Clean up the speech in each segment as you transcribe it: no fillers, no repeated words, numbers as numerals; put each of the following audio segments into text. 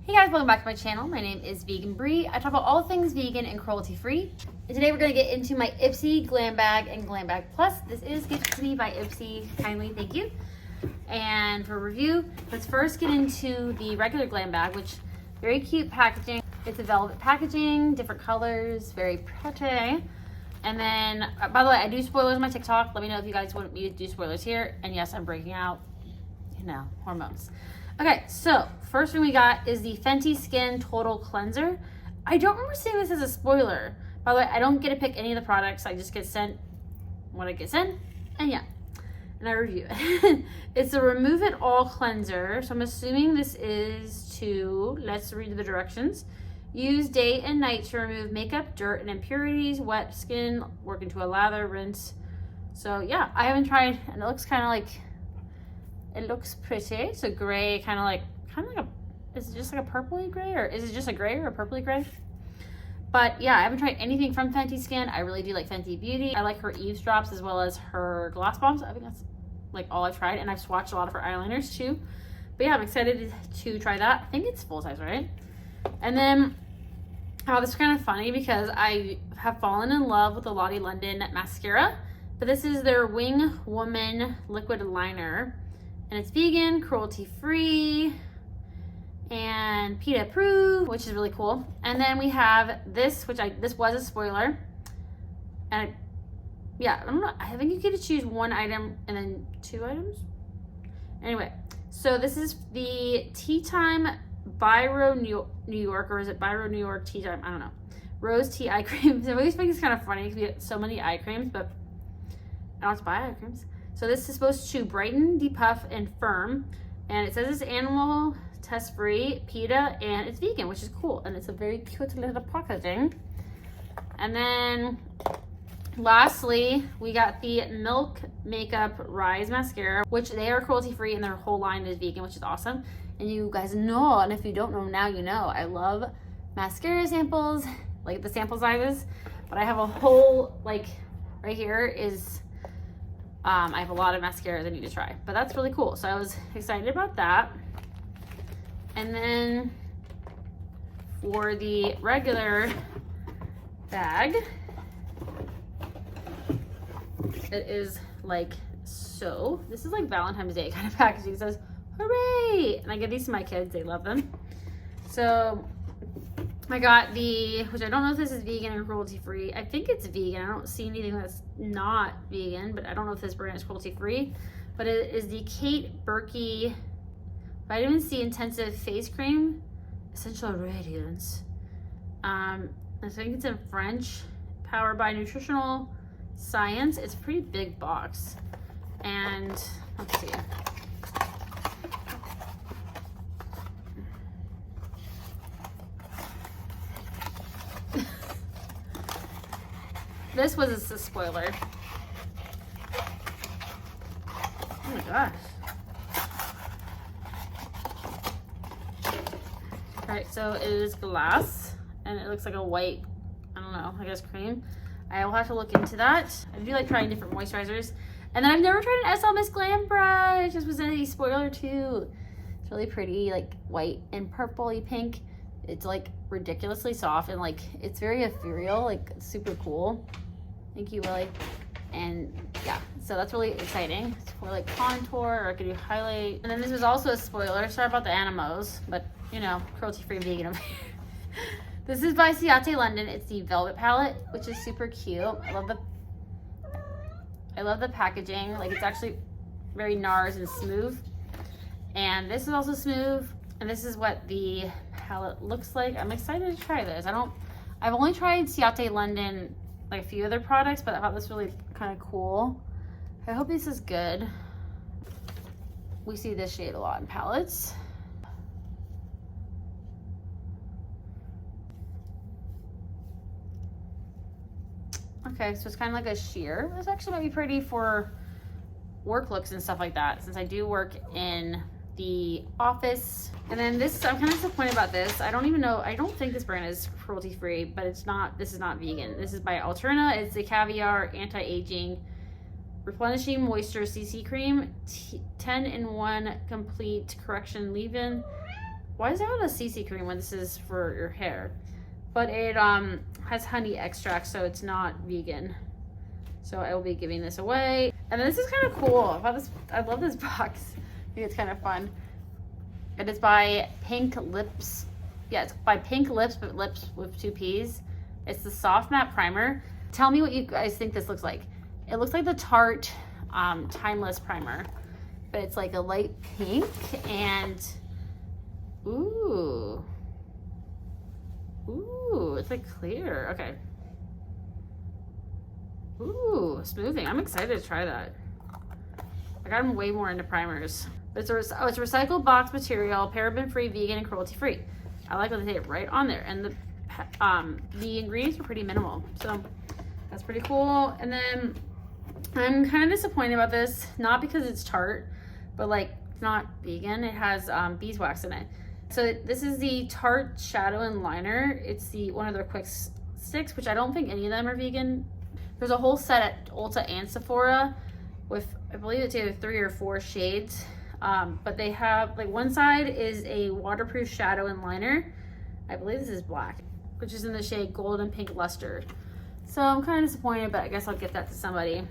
Hey guys, welcome back to my channel. My name is Vegan Bree. I talk about all things vegan and cruelty free. And today we're going to get into my Ipsy Glam Bag and Glam Bag Plus. This is gifted to me by Ipsy. Kindly, thank you. And for review, let's first get into the regular Glam Bag, which very cute packaging. It's a velvet packaging, different colors, very pretty. And then, by the way, I do spoilers on my TikTok. Let me know if you guys want me to do spoilers here. And yes, I'm breaking out, hormones. Okay, so first thing we got is the Fenty Skin Total Cleanser. I don't remember seeing this as a spoiler. By the way, I don't get to pick any of the products. I just get sent what I get sent, and yeah, and I review it. It's a Remove It All Cleanser. So I'm assuming this is to, let's read the directions. Use day and night to remove makeup, dirt, and impurities. Wet skin, work into a lather, rinse. So yeah, I haven't tried, and it looks kind of like, it looks pretty. It's a gray, kind of like a, is it just like a purpley gray, or is it just a gray or a purpley gray? But yeah, I haven't tried anything from Fenty Skin. I really do like Fenty Beauty. I like her eavesdrops as well as her gloss bombs. I think that's like all I've tried, and I've swatched a lot of her eyeliners too. But yeah, I'm excited to try that. I think it's full size, right? And then, oh, this is kind of funny because I have fallen in love with the Lottie London mascara, but this is their Wing Woman liquid liner. And it's vegan, cruelty-free, and PETA approved, which is really cool. And then we have this, this was a spoiler. And yeah, I don't know, I think you get to choose one item and then two items. Anyway, so this is the Tea Time Biro New York, or is it Biro New York Tea Time? I don't know. Rose Tea Eye Cream. I always think it's kind of funny because we get so many eye creams, but I don't have to buy eye creams. So this is supposed to brighten, depuff, and firm. And it says it's animal test-free, PETA, and it's vegan, which is cool. And it's a very cute little packaging. And then lastly, we got the Milk Makeup Rise Mascara, which they are cruelty-free and their whole line is vegan, which is awesome. And you guys know, and if you don't know now, you know, I love mascara samples, like the sample sizes. But I have a whole, like, right here is... I have a lot of mascaras I need to try, but that's really cool. So I was excited about that. And then for the regular bag, it is like so. This is like Valentine's Day kind of packaging. It says, hooray! And I give these to my kids. They love them. So I got the, which I don't know if this is vegan or cruelty free. I think it's vegan. I don't see anything that's not vegan, but I don't know if this brand is cruelty free. But it is the Kate Berkey Vitamin C Intensive Face Cream, Essential Radiance. I think it's in French. Powered by Nutritional Science. It's a pretty big box. And let's see. This was a spoiler. Oh my gosh. Alright, so it is glass and it looks like a white, I don't know, I guess cream. I will have to look into that. I do like trying different moisturizers. And then I've never tried an SL Miss Glam brush. This was a spoiler too. It's really pretty, like white and purpley pink. It's like ridiculously soft and like it's very ethereal, like super cool. Thank you, Willie. And yeah, so that's really exciting. It's for like contour, or I could do highlight. And then this was also a spoiler. Sorry about the animos, but you know, cruelty-free vegan over here. This is by Ciate London. It's the Velvet Palette, which is super cute. I love the packaging. Like it's actually very NARS and smooth. And this is also smooth. And this is what the palette looks like. I'm excited to try this. I've only tried Ciate London, like a few other products, but I thought this was really kind of cool. I hope this is good. We see this shade a lot in palettes. Okay, so it's kind of like a sheer. This actually might be pretty for work looks and stuff like that, since I do work in the office. And then this, I'm kind of disappointed about this. I don't even know, I don't think this brand is cruelty free, but it's not, this is not vegan. This is by Alterna. It's the Caviar Anti-Aging Replenishing Moisture CC Cream, 10-in-1 Complete Correction Leave-In, Why is it called a CC cream when this is for your hair? But it has honey extract, so it's not vegan. So I will be giving this away. And this is kind of cool. I love this box. I think it's kind of fun. It is by Pink Lips. Yeah, it's by Pink Lips, but lips with 2 P's. It's the Soft Matte Primer. Tell me what you guys think this looks like. It looks like the Tarte Timeless Primer, but it's like a light pink and ooh, it's like clear. Okay. Ooh, smoothing. I'm excited to try that. I got way more into primers. It's a recycled box material, paraben-free, vegan, and cruelty-free. I like what they say right on there, and the ingredients are pretty minimal, so that's pretty cool. And then I'm kind of disappointed about this, not because it's Tarte, but like it's not vegan. It has beeswax in it. So this is the Tarte Shadow and Liner. It's one of their quick sticks, which I don't think any of them are vegan. There's a whole set at Ulta and Sephora with, I believe it's either 3 or 4 shades. But they have, like, one side is a waterproof shadow and liner. I believe this is black, which is in the shade Golden Pink Luster. So I'm kind of disappointed, but I guess I'll get that to somebody.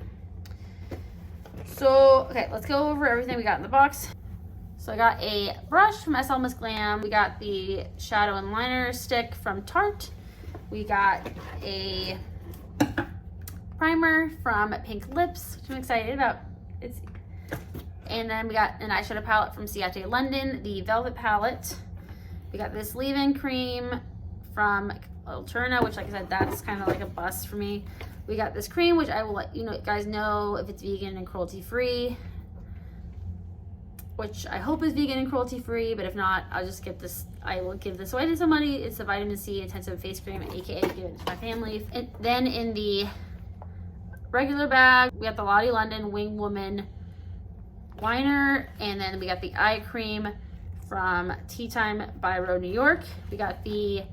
So, okay, let's go over everything we got in the box. So I got a brush from Ipsy Glam. We got the shadow and liner stick from Tarte. We got a primer from Pink Lips, which I'm excited about. And then we got an eyeshadow palette from Ciate London, the Velvet Palette. We got this leave-in cream from Alterna, which, like I said, that's kind of like a bust for me. We got this cream, which I will let you guys know if it's vegan and cruelty-free, which I hope is vegan and cruelty-free, but if not, I'll just get this. I will give this away to somebody. It's a vitamin C intensive face cream, aka give it to my family. And then in the regular bag, we got the Lottie London Wing Woman liner, and then we got the eye cream from Tea Time by Road New York. We got the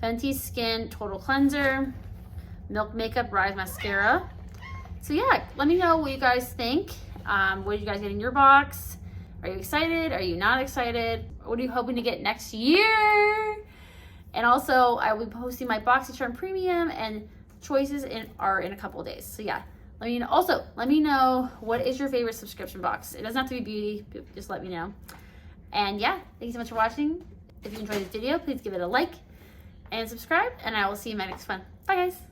Fenty Skin Total Cleanser, Milk Makeup Rise Mascara. So yeah, let me know what you guys think. What did you guys get in your box? Are you excited? Are you not excited? What are you hoping to get next year? And also, I will be posting my BoxyCharm Premium and choices are in a couple of days. So yeah, let me know. Also, let me know what is your favorite subscription box. It doesn't have to be beauty, just let me know. And yeah, thank you so much for watching. If you enjoyed this video, please give it a like and subscribe, and I will see you in my next one. Bye guys.